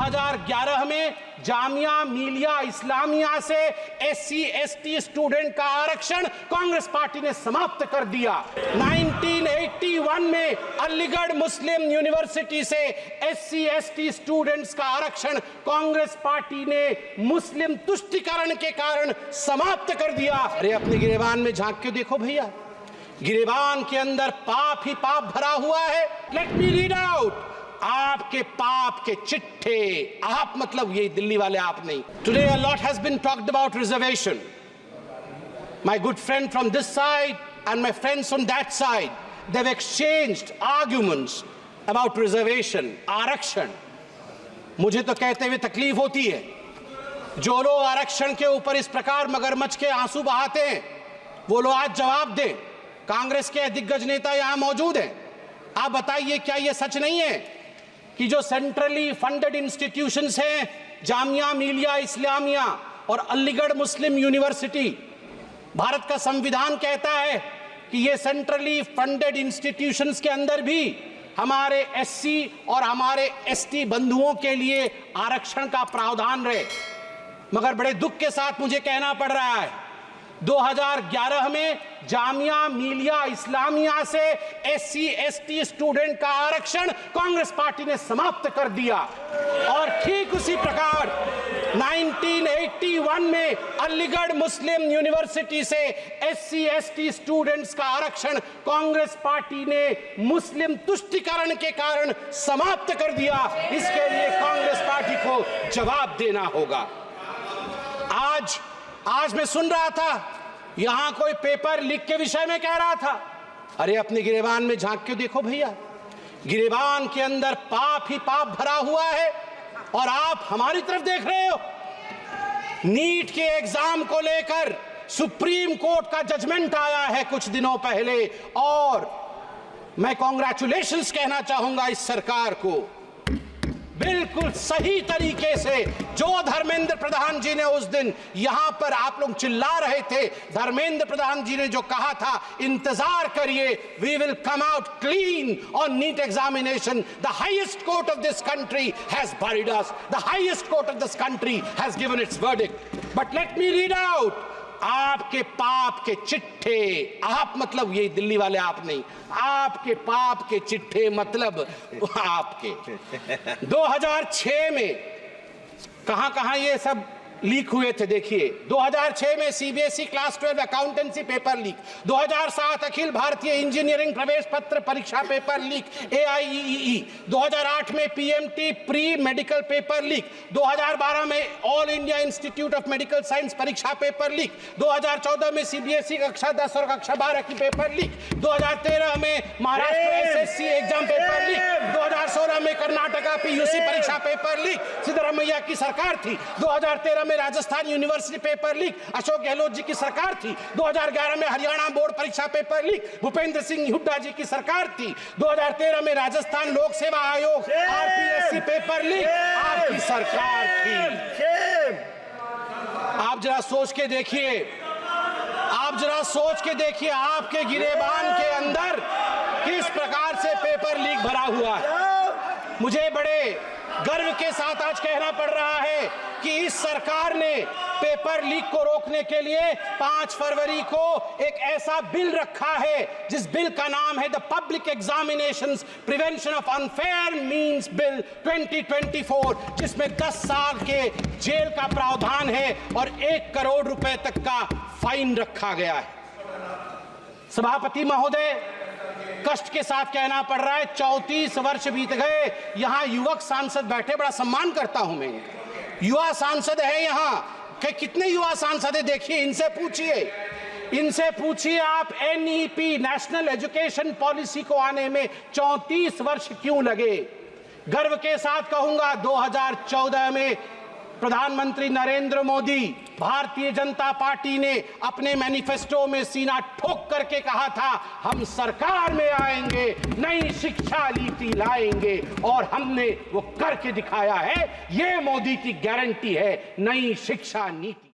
2011 में जामिया मिलिया इस्लामिया से SC ST student का आरक्षण कांग्रेस पार्टी ने समाप्त कर दिया। 1981 में अलीगढ़ मुस्लिम यूनिवर्सिटी से SC ST स्टूडेंट्स का आरक्षण कांग्रेस पार्टी ने मुस्लिम तुष्टीकरण के कारण समाप्त कर दिया। अरे अपने गिरेबान में झांक के देखो भैया, गिरेबान के अंदर पाप ही पाप भरा हुआ है। लेट मी रीड आउट आपके पाप के चिट्ठे। आप मतलब ये दिल्ली वाले आप नहीं। Today a lot has been talked about reservation. My good friend from this side and my friends on that side, they've exchanged arguments about reservation, आरक्षण। मुझे तो कहते हुए तकलीफ होती है, जो लोग आरक्षण के ऊपर इस प्रकार मगरमच्छ के आंसू बहाते हैं, वो लोग आज जवाब दें। कांग्रेस के दिग्गज नेता यहां मौजूद हैं, आप बताइए क्या ये सच नहीं है कि जो सेंट्रली फंडेड इंस्टीट्यूशंस हैं, जामिया मिलिया इस्लामिया और अलीगढ़ मुस्लिम यूनिवर्सिटी, भारत का संविधान कहता है कि ये सेंट्रली फंडेड इंस्टीट्यूशंस के अंदर भी हमारे SC और हमारे ST बंधुओं के लिए आरक्षण का प्रावधान रहे। मगर बड़े दुख के साथ मुझे कहना पड़ रहा है, 2011 में जामिया मिलिया इस्लामिया से SC ST स्टूडेंट का आरक्षण कांग्रेस पार्टी ने समाप्त कर दिया। और ठीक उसी प्रकार 1981 में अलीगढ़ मुस्लिम यूनिवर्सिटी से SC ST स्टूडेंट्स का आरक्षण कांग्रेस पार्टी ने मुस्लिम तुष्टीकरण के कारण समाप्त कर दिया। इसके लिए कांग्रेस पार्टी को जवाब देना होगा। आज मैं सुन रहा था, यहां कोई पेपर लीक के विषय में कह रहा था। अरे अपने गिरेबान में झांक के देखो भैया, गिरेबान के अंदर पाप ही पाप भरा हुआ है और आप हमारी तरफ देख रहे हो। नीट के एग्जाम को लेकर सुप्रीम कोर्ट का जजमेंट आया है कुछ दिनों पहले, और मैं कांग्रेचुलेशंस कहना चाहूंगा इस सरकार को। बिल्कुल सही तरीके से जो धर्मेंद्र प्रधान जी ने उस दिन यहां पर, आप लोग चिल्ला रहे थे, धर्मेंद्र प्रधान जी ने जो कहा था, इंतजार करिए, we will come out clean on NEET examination. The highest court of this country has buried us, the highest court of this country has given its verdict. But let me read out आपके पाप के चिट्ठे। आप मतलब ये दिल्ली वाले आप नहीं, आपके पाप के चिट्ठे मतलब आपके। 2006 में कहां ये सब लीक हुए थे, देखिए। 2006 में CBSE class 12 accountancy paper leak, 2007 Akhil Bharatiya engineering प्रवेश पत्र परीक्षा पेपर लीक AIEEE, 2008 में PMT pre medical paper leak, 2012 में all India institute of medical science परीक्षा पेपर लीक, 2014 में CBSE कक्षा 10 और कक्षा 12 की पेपर लीक, 2013 में Maharashtra SSC exam paper leak, 2016 में कर्नाटका PUC परीक्षा पेपर लीक, सिद्धरामैया की सरकार थी। 2013 में Rajasthan university paper leak, Ashok Gehlot ji की सरकार थी। 2011 में हरियाणा बोर्ड परीक्षा पेपर लीक, भूपेंद्र सिंह हुड्डा जी की सरकार थी। 2013 में राजस्थान लोक सेवा आयोग RPSC पेपर लीक, आपकी सरकार थी। आप जरा सोच के देखिए, आपके गिरेबान के अंदर किस प्रकार से पेपर लीक भरा हुआ है। मुझे बड़े गर्व के साथ आज कहना पड़ रहा है कि इस सरकार ने पेपर लीक को रोकने के लिए 5 फरवरी को एक ऐसा बिल रखा है, जिस बिल का नाम है the public examinations prevention of unfair means bill 2024, जिसमें 10 साल के जेल का प्रावधान है और 1 करोड़ रुपए तक का फाइन रखा गया है। सभापति महोदय, कष्ट के साथ कहना पड़ रहा है, 34 वर्ष बीत गए, यहां युवक सांसद बैठे, बड़ा सम्मान करता हूं मैं। युवा सांसद है यहां, कितने युवा सांसद है देखिए, इनसे पूछिए आप NEP नेशनल एजुकेशन पॉलिसी को आने में 34 वर्ष क्यों लगे। गर्व के साथ कहूंगा 2014 में प्रधानमंत्री नरेंद्र मोदी, भारतीय जनता पार्टी ने अपने मैनिफेस्टो में सीना ठोक करके कहा था, हम सरकार में आएंगे, नई शिक्षा नीति लाएंगे, और हमने वो करके दिखाया है। ये मोदी की गारंटी है, नई शिक्षा नीति।